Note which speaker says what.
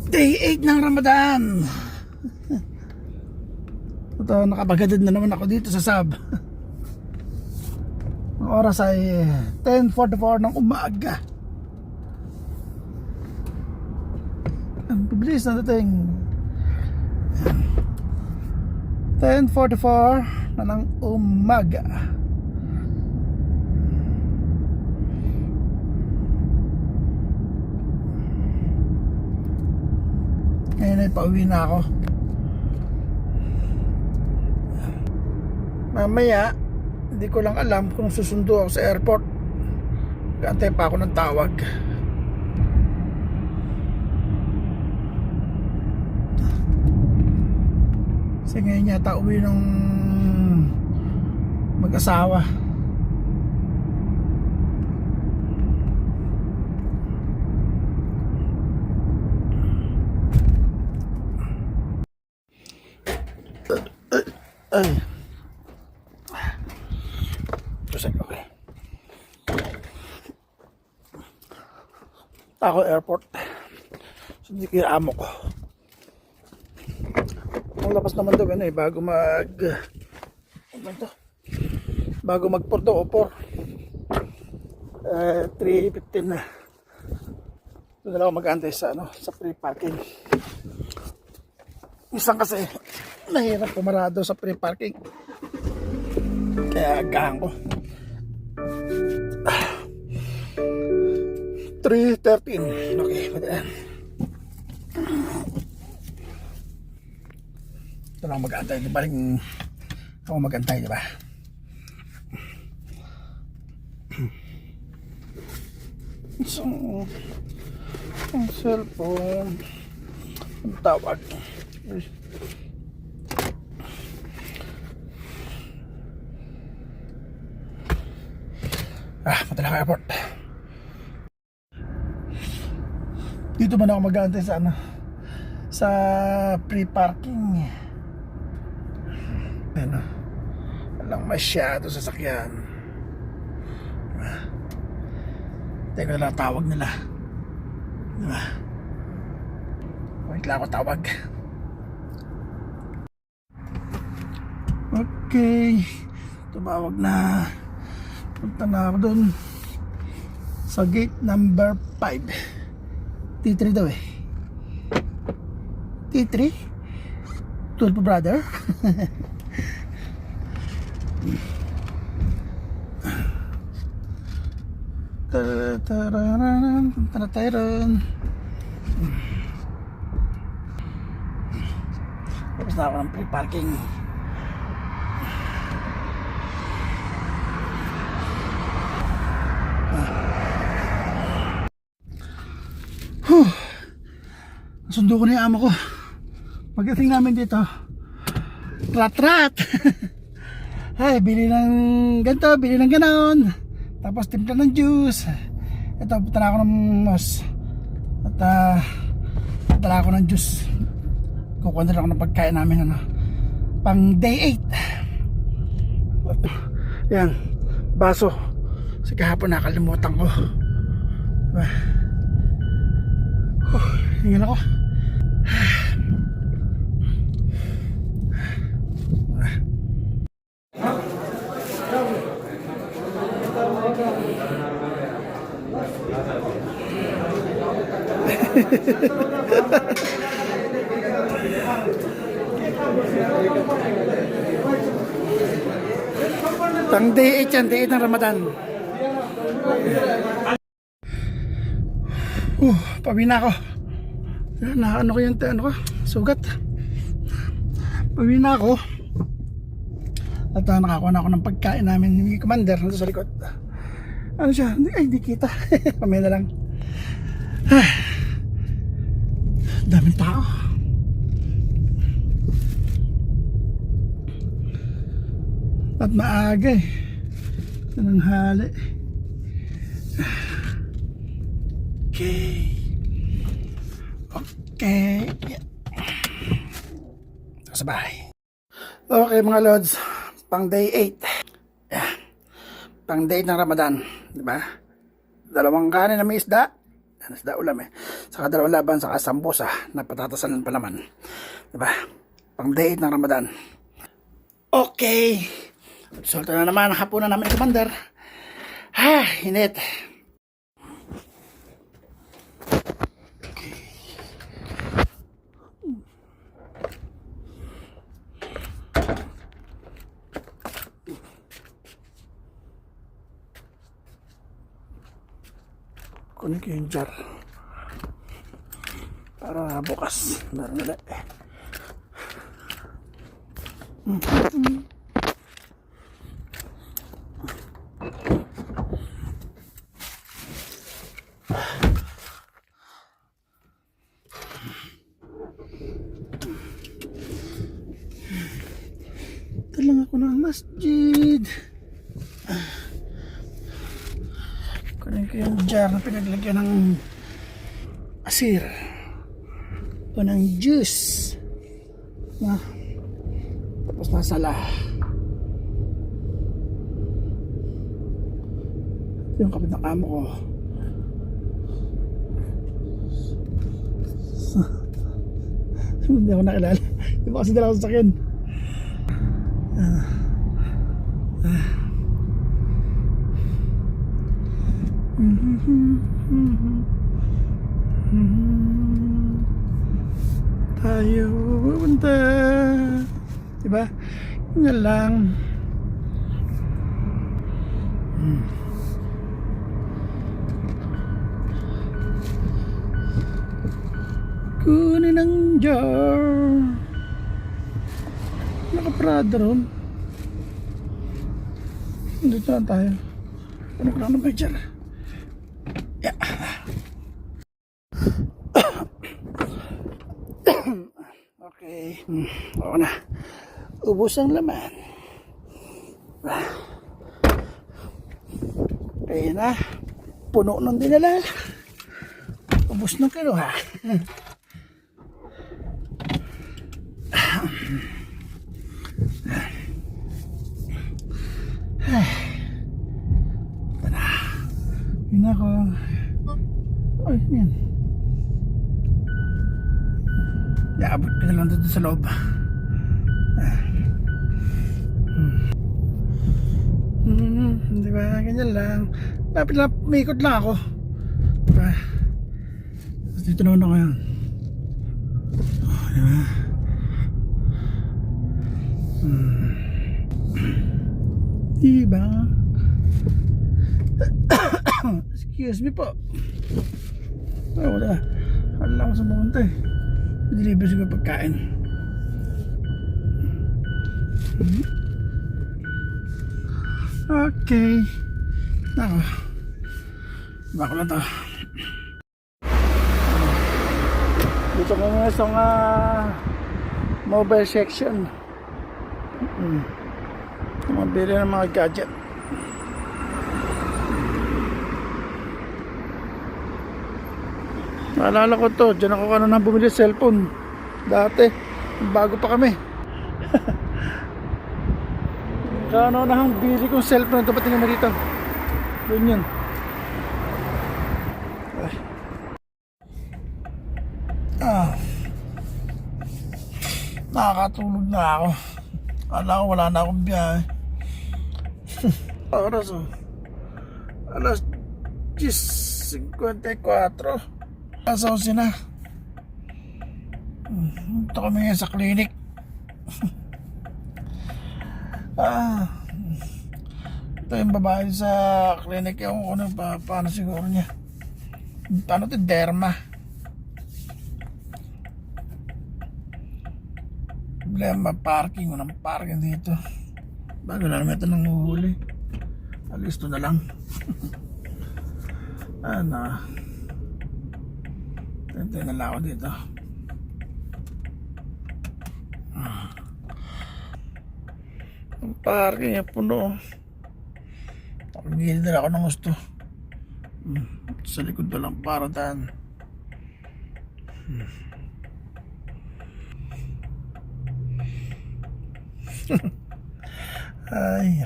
Speaker 1: Day 8 ng Ramadan. Ito, nakabagadad na naman ako dito sa sub. Ang oras ay 10:44 ng umaga. Ang bibilis na dating 10:44 na ng umaga. Ngayon ay pauwi na ako. Mamaya hindi ko lang alam kung susundo ako sa airport. Gantay pa ako ng tawag. Kasi ngayon yata uwi ng mag-asawa. Ay. Okay. Ako airport. Hindi kaya amo ko. Ang labas naman daw bago mag Porto o 3:15 na. Doon ako mag-antay sa free parking. Isang kasi nahirap pumarado sa free parking. Kaya agahan ko. 3:13. Okay, madaan. Ito lang mag-antay. Di ba rin ako mag-antay, di ba? So, ang cellphone, ang tawag. Punta na ako airport. Dito man ako mag-aantay sa free parking. Walang masyado sasakyan. Teka na tawag nila. Diba? Wait lang ako tawag. Okay, tumawag na. Punta na ako dun sa gate number 5. T3 daw eh. T3? Tulpo brother. Tarararan, punta na tayo ron. Tapos na ako ng free parking. Sundo ko na yung amo ko. Pagdating namin dito, rat ay, bili ng ganito, bili ng ganon, tapos timpla ng juice. Ito, punta na ako ng mos. At punta na ako ng juice. Kukuha na ako ng pagkain namin pang day 8. Yan, baso. Kasi kahapon nakalimutan ko. Hingan ako. Tang day 8 yan, day 8 ng Ramadan. Pawi na ako. Ano ko yung sugat. Pawi na ako. At nakakuha na ako ng pagkain namin ni Commander nandito sa likod. Ano siya? Ay, di kita. Kami na lang. Daming tao. At maaga eh. Tananghali. Okay. Sa bahay. Okay mga lods. Pang day 8. Pang day 8 ng Ramadan. Diba? 2 kanin na may isda. Isda ulam eh. Saka dalawang laban, saka sambosa na patatasan pa naman. Diba? Pang day 8 ng Ramadan. Okay. Sulto na naman ang hapunan namin, Commander. Ha, init. Kunin ko yung jar para bukas meron ulit. Talang ako ng masjid. Kunin ko yung jar na pinaglagyan ng asir o ng juice na tapos nasala. Ito yung kapit ng amo ko. Hindi ako nakilala. Di ba kasi dala ko sa sakyan. Tayo pupunta, diba? Yan lang. Kunin ang jar. Nakaprada ron. Dito lang tayo. Ano ko lang ng jar? Yeah. Okay. Oo na. Ubus ang laman. Okay na. Puno ng dinala. Ubus ng kinuha. Ito na. Yun ako. Ay, yan. Iaabot ko na lang dito sa loob. Di ba? Ganyan lang. May ikot lang ako. Diba? Tapos dito naman ako yan. Oh, diba? Diba? Excuse me po. Wala. Wala ako sa pumunta eh. Deliver siguro pagkain. Okay. Nako. Bako lang to. Dito ko nga sa mobile section. Mabili ng mga gadget. Naalala ko to, dyan ako nang bumili cellphone dati, bago pa kami. Kano na ang bili kong cellphone, ito patingin mo dito. Doon yun. Nakakatulog na ako. Kala ko wala na akong biyahe. Oras alas 10:54. Alas 11 na. Ito kami ngayon sa clinic. Ito yung babae sa clinic. Yung ano, paano siguro niya. Paano ito? Derma. Problema parking. Walang parking dito. Bago na naman ito nang uhuli. Alis to na lang. Ano. Tentay na lang ako dito. Ang parking niya puno. Nakagilid na ako ng gusto. Sa likod na lang para daan. Ay,